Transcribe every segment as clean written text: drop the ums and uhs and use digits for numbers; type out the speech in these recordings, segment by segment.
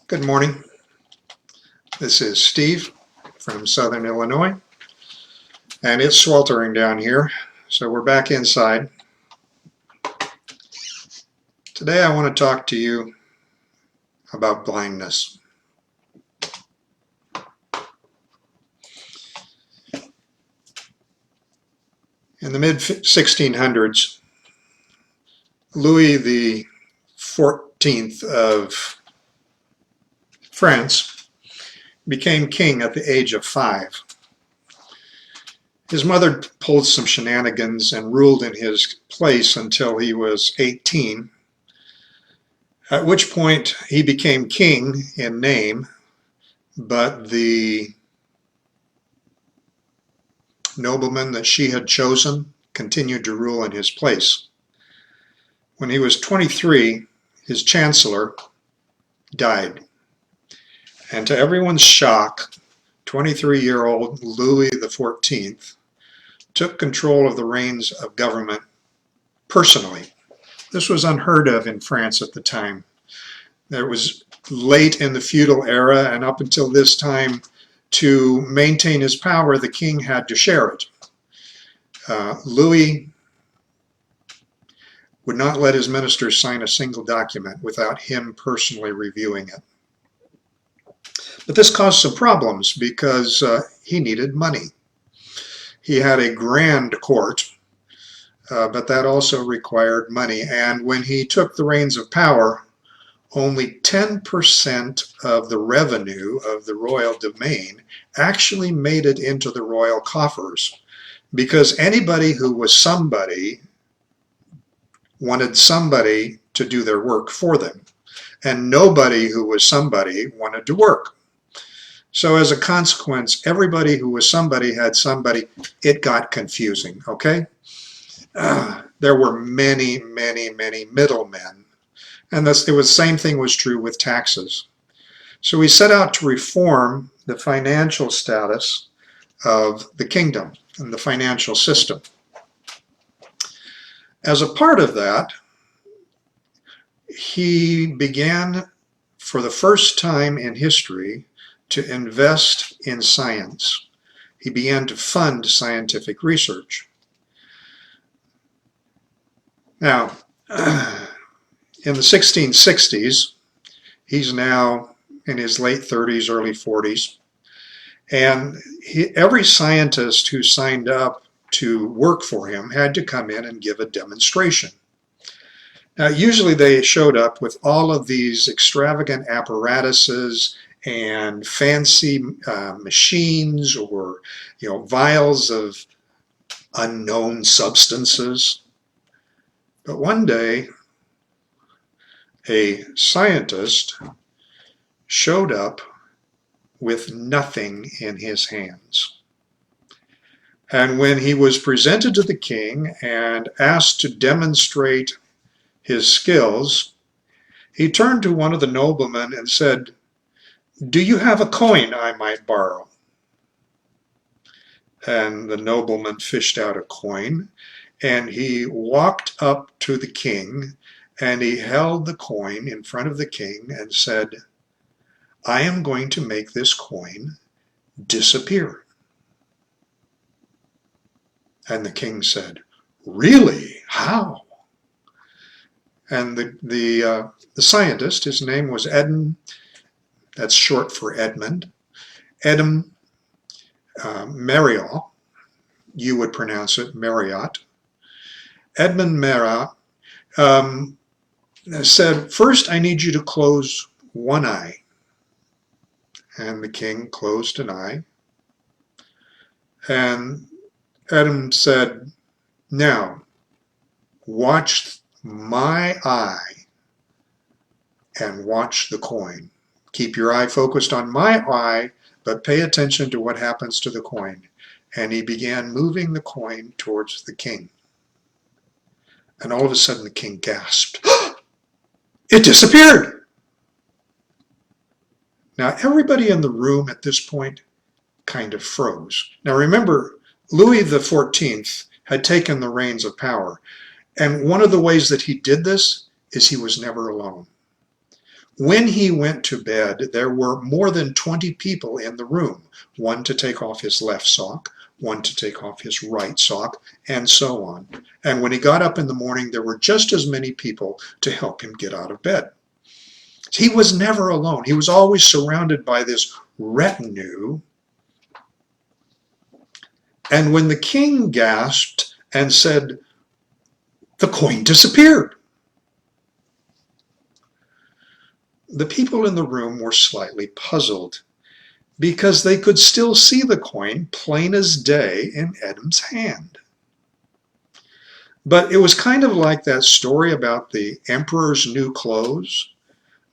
Good morning. This is Steve from Southern Illinois, and it's sweltering down here, so we're back inside. Today I want to talk to you about blindness. In the mid-1600s, Louis the XIV of France became king at the age of 5. His mother pulled some shenanigans and ruled in his place until he was 18, at which point he became king in name, but the nobleman that she had chosen continued to rule in his place. When he was 23, his chancellor died. And to everyone's shock, 23-year-old Louis XIV took control of the reins of government personally. This was unheard of in France at the time. It was late in the feudal era, and up until this time, to maintain his power, the king had to share it. Louis would not let his ministers sign a single document without him personally reviewing it. But this caused some problems because he needed money. He had a grand court, but that also required money. And when he took the reins of power, only 10% of the revenue of the royal domain actually made it into the royal coffers, because anybody who was somebody wanted somebody to do their work for them, and nobody who was somebody wanted to work. So as a consequence, everybody who was somebody had somebody. It got confusing, okay? There were many middlemen. And the same thing was true with taxes. So we set out to reform the financial status of the kingdom and the financial system. As a part of that, he began, for the first time in history, to invest in science. He began to fund scientific research. Now, in the 1660s, he's now in his late 30s, early 40s, and every scientist who signed up to work for him had to come in and give a demonstration. Now, usually they showed up with all of these extravagant apparatuses and fancy machines, or vials of unknown substances. But one day, a scientist showed up with nothing in his hands. And when he was presented to the king and asked to demonstrate his skills, he turned to one of the noblemen and said, "Do you have a coin I might borrow?" And the nobleman fished out a coin, and he walked up to the king, and he held the coin in front of the king and said, "I am going to make this coin disappear." And the king said, "Really? How?" And the scientist, his name was that's short for Edmund Marriott, you would pronounce it Marriott. Edmund Marriott said, "First, I need you to close one eye." And the king closed an eye. And Edmund said, "Now, watch my eye and watch the coin. Keep your eye focused on my eye, but pay attention to what happens to the coin." And he began moving the coin towards the king. And all of a sudden the king gasped. It disappeared! Now everybody in the room at this point kind of froze. Now remember, Louis XIV had taken the reins of power. And one of the ways that he did this is he was never alone. When he went to bed, there were more than 20 people in the room, one to take off his left sock, one to take off his right sock, and so on. And when he got up in the morning, there were just as many people to help him get out of bed. He was never alone. He was always surrounded by this retinue. And when the king gasped and said, "The coin disappeared," the people in the room were slightly puzzled because they could still see the coin plain as day in Edm's hand. But it was kind of like that story about the emperor's new clothes.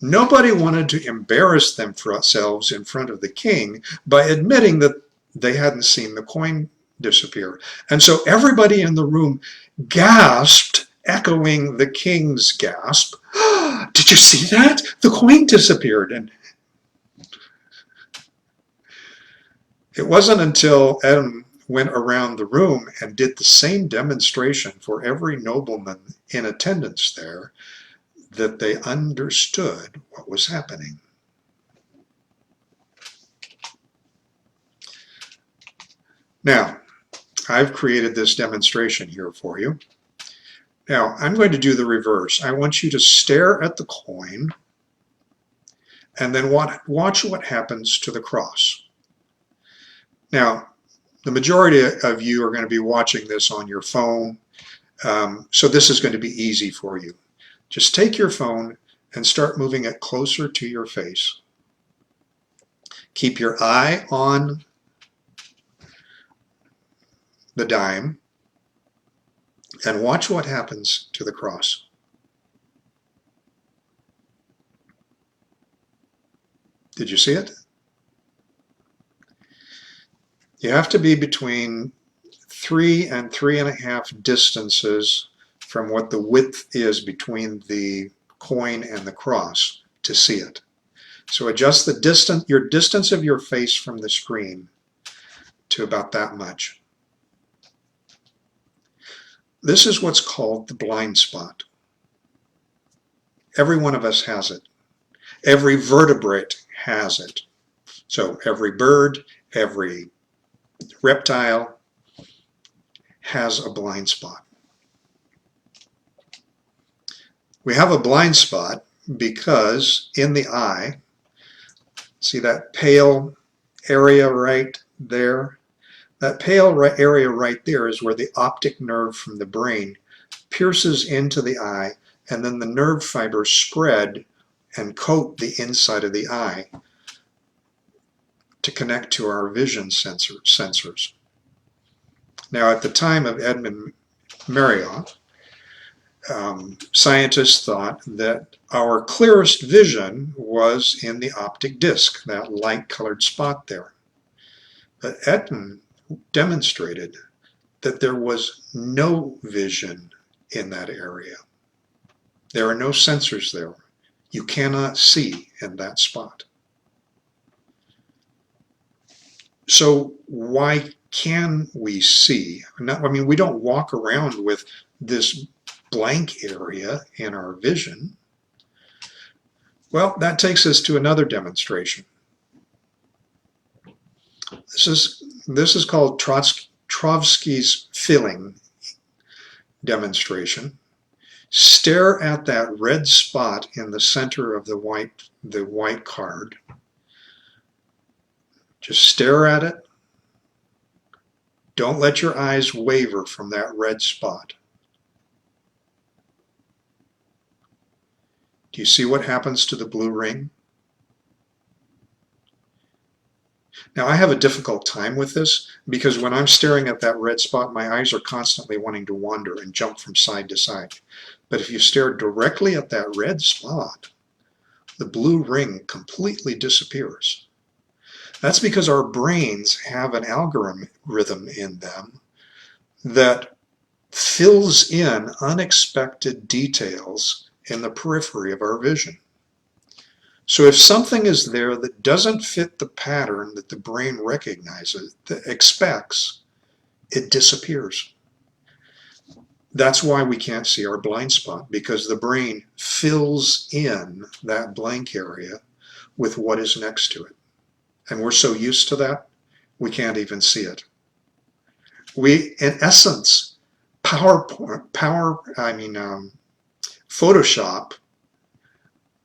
Nobody wanted to embarrass themselves in front of the king by admitting that they hadn't seen the coin disappear. And so everybody in the room gasped, echoing the king's gasp. "Did you see that? The coin disappeared." And it wasn't until Adam went around the room and did the same demonstration for every nobleman in attendance there that they understood what was happening. Now, I've created this demonstration here for you. Now, I'm going to do the reverse. I want you to stare at the coin and then watch what happens to the cross. Now, the majority of you are going to be watching this on your phone, so this is going to be easy for you. Just take your phone and start moving it closer to your face. Keep your eye on the dime and watch what happens to the cross. Did you see it? You have to be between 3 and 3.5 distances from what the width is between the coin and the cross to see it. So adjust the distance, your distance of your face from the screen to about that much. This is what's called the blind spot. Every one of us has it. Every vertebrate has it. So every bird, every reptile has a blind spot. We have a blind spot because in the eye, see that pale area right there? That pale area right there is where the optic nerve from the brain pierces into the eye, and then the nerve fibers spread and coat the inside of the eye to connect to our vision sensors. Now, at the time of Edmund Marriott, scientists thought that our clearest vision was in the optic disc, that light-colored spot there. But Edmund demonstrated that there was no vision in that area. There are no sensors there. You cannot see in that spot. So why can we see? We don't walk around with this blank area in our vision. Well, that takes us to another demonstration. This is called Trotsky's filling demonstration. Stare at that red spot in the center of the white card. Just stare at it. Don't let your eyes waver from that red spot. Do you see what happens to the blue ring? Now, I have a difficult time with this because when I'm staring at that red spot, my eyes are constantly wanting to wander and jump from side to side. But if you stare directly at that red spot, the blue ring completely disappears. That's because our brains have an algorithm in them that fills in unexpected details in the periphery of our vision. So if something is there that doesn't fit the pattern that the brain recognizes, that expects, it disappears. That's why we can't see our blind spot, because the brain fills in that blank area with what is next to it. And we're so used to that, we can't even see it. We, in essence, Photoshop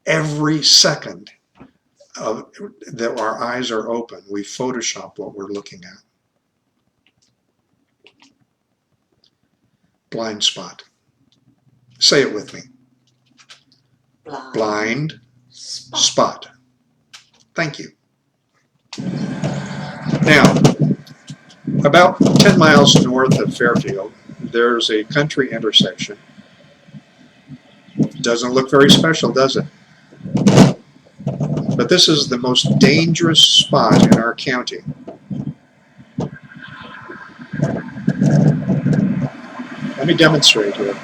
every second that our eyes are open. We Photoshop what we're looking at. Blind spot. Say it with me. Blind spot. Thank you. Now, about 10 miles north of Fairfield, there's a country intersection. Doesn't look very special, does it? But this is the most dangerous spot in our county. Let me demonstrate here.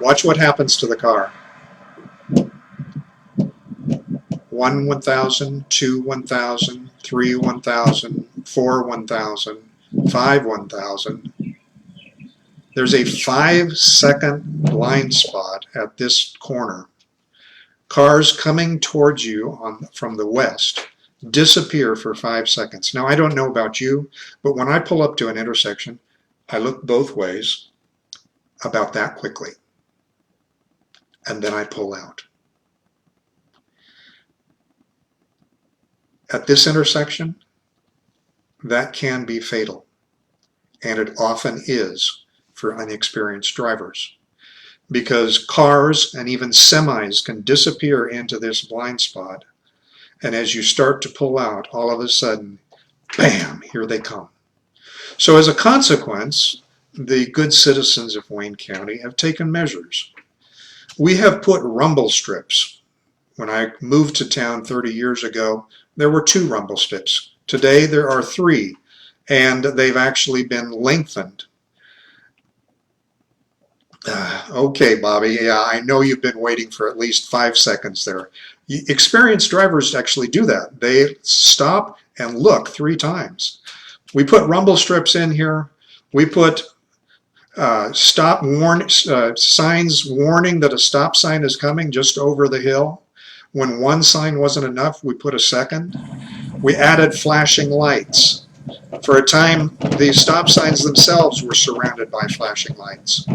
Watch what happens to the car. 1 1000, 2 1000, 3 1000, 4 1000, 5 1000. There's a 5-second blind spot at this corner. Cars coming towards you from the west disappear for 5 seconds. Now, I don't know about you, but when I pull up to an intersection, I look both ways about that quickly, and then I pull out. At this intersection, that can be fatal, and it often is for unexperienced drivers, because cars and even semis can disappear into this blind spot, and as you start to pull out, all of a sudden, bam, here they come. So as a consequence, the good citizens of Wayne County have taken measures. We have put rumble strips. When I moved to town 30 years ago, there were 2 rumble strips. Today there are 3, and they've actually been lengthened. Okay, Bobby, yeah, I know you've been waiting for at least 5 seconds there. Experienced drivers actually do that. They stop and look 3 times. We put rumble strips in here. We put signs warning that a stop sign is coming just over the hill. When 1 sign wasn't enough, we put a 2nd. We added flashing lights. For a time, the stop signs themselves were surrounded by flashing lights.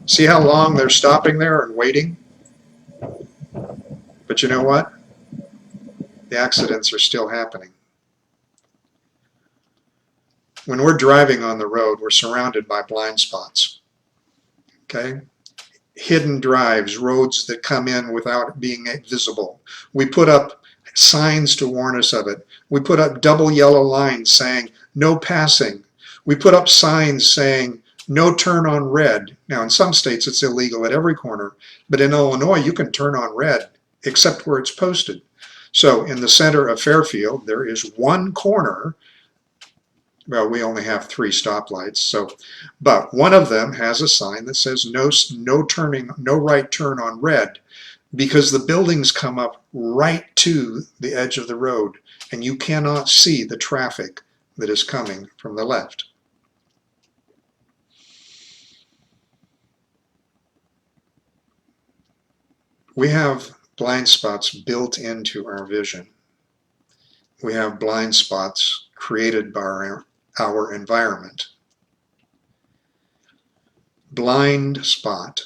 See how long they're stopping there and waiting? But you know what? The accidents are still happening. When we're driving on the road, we're surrounded by blind spots. Okay? Hidden drives, roads that come in without being visible. We put up signs to warn us of it. We put up double yellow lines saying, no passing. We put up signs saying, no turn on red. Now, in some states, it's illegal at every corner, but in Illinois, you can turn on red, except where it's posted. So, in the center of Fairfield, there is 1 corner. Well, we only have 3 stoplights, but one of them has a sign that says no turning, no right turn on red, because the buildings come up right to the edge of the road, and you cannot see the traffic that is coming from the left. We have blind spots built into our vision. We have blind spots created by our environment. Blind spot,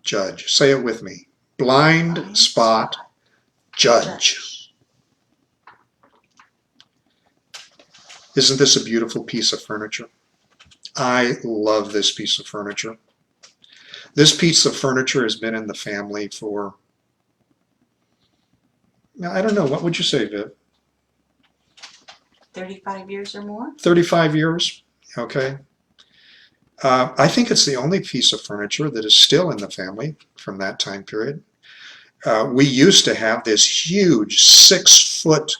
judge. Say it with me. Blind spot, judge. Isn't this a beautiful piece of furniture? I love this piece of furniture. This piece of furniture has been in the family for, I don't know, what would you say, Viv? 35 years or more? 35 years, okay. I think it's the only piece of furniture that is still in the family from that time period. We used to have this huge 6-foot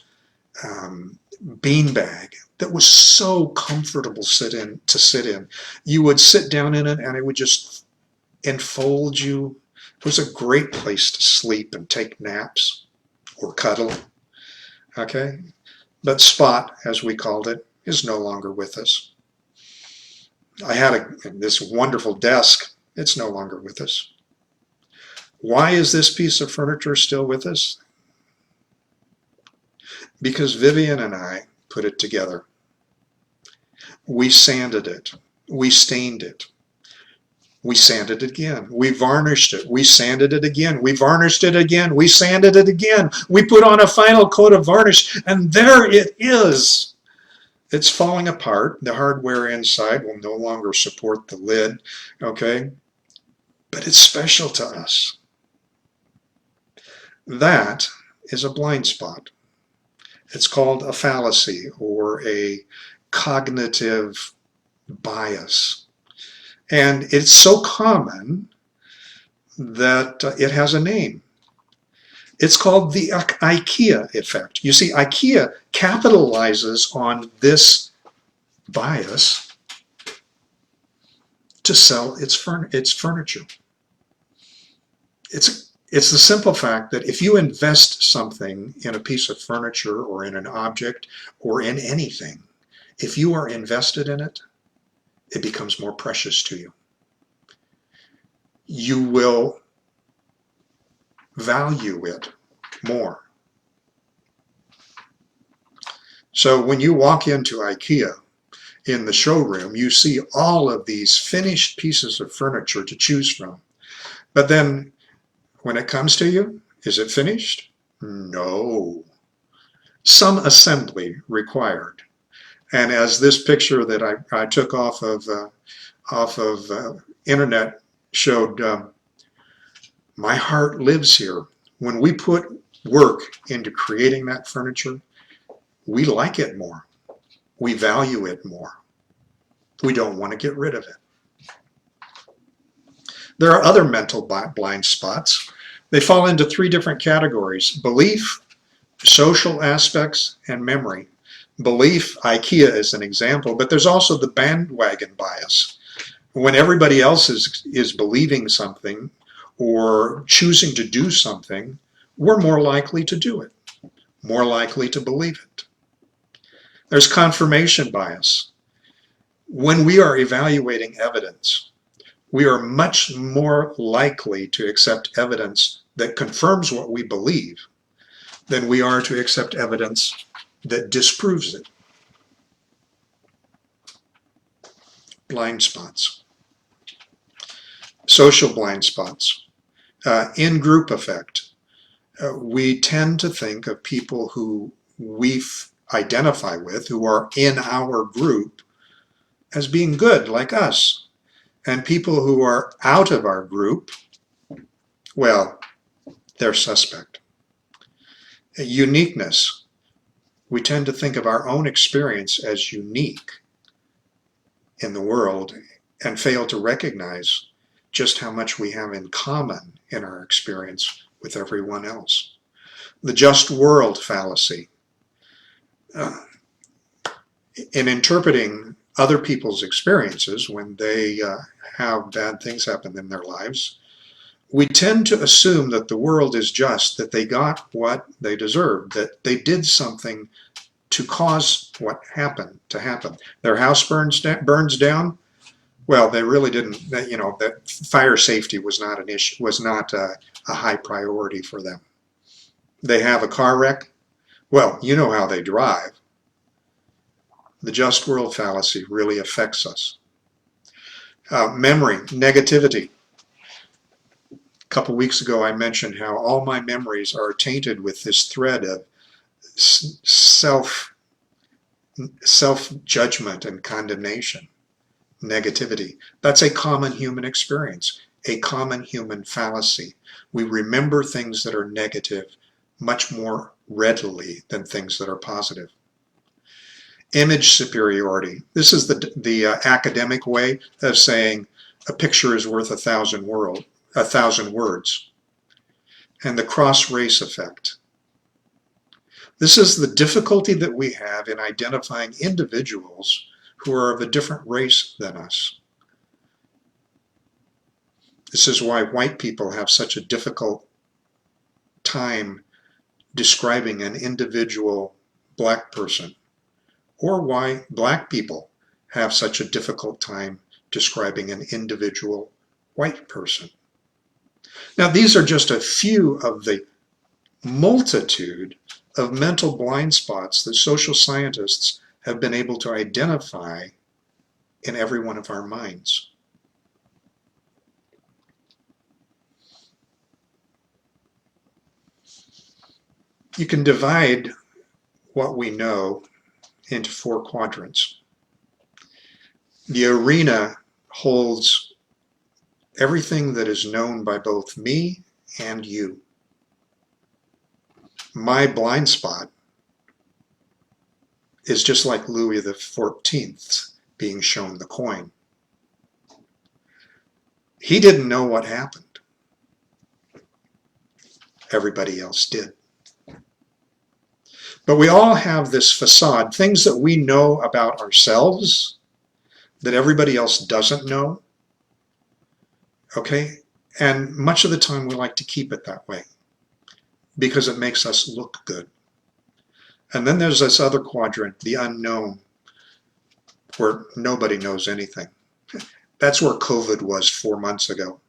beanbag that was so comfortable to sit in. You would sit down in it and it would just enfold you. It was a great place to sleep and take naps or cuddle. Okay? But Spot, as we called it, is no longer with us. I had this wonderful desk. It's no longer with us. Why is this piece of furniture still with us? Because Vivian and I put it together. We sanded it. We stained it. We sanded it again. We varnished it. We sanded it again. We varnished it again. We sanded it again. We put on a final coat of varnish, and there it is. It's falling apart. The hardware inside will no longer support the lid, okay? But it's special to us. That is a blind spot. It's called a fallacy or a cognitive bias. And it's so common that it has a name. It's called the IKEA effect. You see, IKEA capitalizes on this bias to sell its furniture. It's the simple fact that if you invest something in a piece of furniture or in an object or in anything, if you are invested in it, it becomes more precious to you. You will value it more. So when you walk into IKEA in the showroom, you see all of these finished pieces of furniture to choose from. But then when it comes to you, is it finished? No. Some assembly required. And as this picture that I took off of internet showed, my heart lives here. When we put work into creating that furniture, we like it more. We value it more. We don't want to get rid of it. There are other mental blind spots. They fall into three different categories: belief, social aspects, and memory. Belief, IKEA is an example, but there's also the bandwagon bias. When everybody else is believing something or choosing to do something, we're more likely to do it, more likely to believe it. There's confirmation bias. When we are evaluating evidence, we are much more likely to accept evidence that confirms what we believe than we are to accept evidence that disproves it. Blind spots. Social blind spots. In-group effect. We tend to think of people who we identify with, who are in our group, as being good, like us. And people who are out of our group, well, they're suspect. Uniqueness. We tend to think of our own experience as unique in the world and fail to recognize just how much we have in common in our experience with everyone else. The just world fallacy. In interpreting other people's experiences when they have bad things happen in their lives, we tend to assume that the world is just, that they got what they deserved, that they did something to cause what happened to happen. Their house burns down. Well, they really didn't. That fire safety was not an issue, was not a high priority for them. They have a car wreck. Well, you know how they drive. The just world fallacy really affects us. Memory, negativity. A couple weeks ago, I mentioned how all my memories are tainted with this thread of self-judgment and condemnation. Negativity. That's a common human experience, a common human fallacy. We remember things that are negative much more readily than things that are positive. Image superiority. This is the academic way of saying a picture is worth 1,000 words. And the cross-race effect. This is the difficulty that we have in identifying individuals who are of a different race than us. This is why white people have such a difficult time describing an individual black person, or why black people have such a difficult time describing an individual white person. Now, these are just a few of the multitude of mental blind spots that social scientists have been able to identify in every one of our minds. You can divide what we know into 4 quadrants. The arena holds everything that is known by both me and you. My blind spot is just like Louis XIV being shown the coin. He didn't know what happened. Everybody else did. But we all have this facade, things that we know about ourselves that everybody else doesn't know. Okay? And much of the time we like to keep it that way because it makes us look good. And then there's this other quadrant, the unknown, where nobody knows anything. That's where COVID was 4 months ago.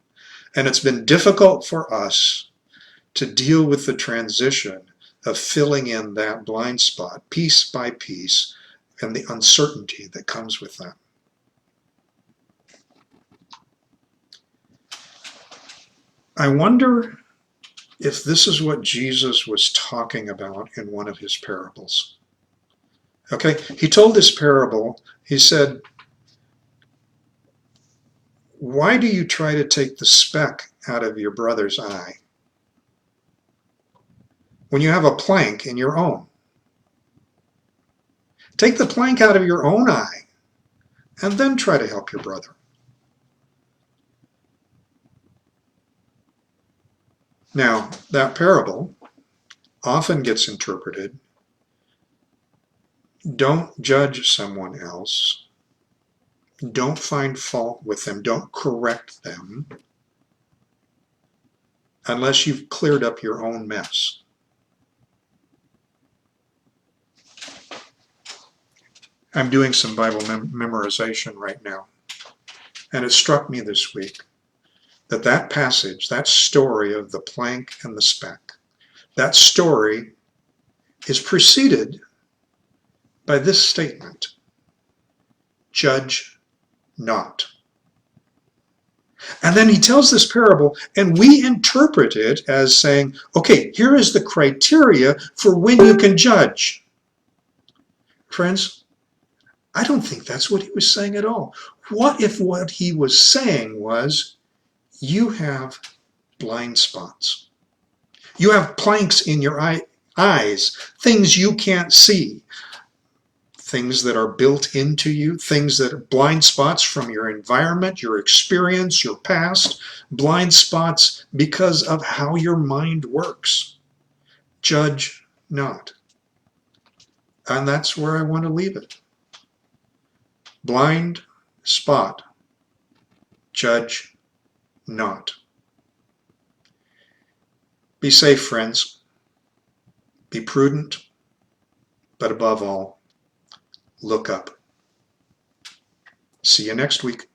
And it's been difficult for us to deal with the transition of filling in that blind spot piece by piece and the uncertainty that comes with that. I wonder if this is what Jesus was talking about in one of his parables. Okay, he told this parable, he said, why do you try to take the speck out of your brother's eye when you have a plank in your own? Take the plank out of your own eye and then try to help your brother. Now, that parable often gets interpreted, don't judge someone else, don't find fault with them, don't correct them unless you've cleared up your own mess. I'm doing some Bible memorization right now, and it struck me this week that that passage, that story of the plank and the speck, that story is preceded by this statement, judge not. And then he tells this parable, and we interpret it as saying, okay, here is the criteria for when you can judge. Friends, I don't think that's what he was saying at all. What if what he was saying was, you have blind spots. You have planks in your eyes, things you can't see, things that are built into you, things that are blind spots from your environment, your experience, your past, blind spots because of how your mind works. Judge not. And that's where I want to leave it. Blind spot. Judge not. Be safe, friends. Be prudent, but above all, look up. See you next week.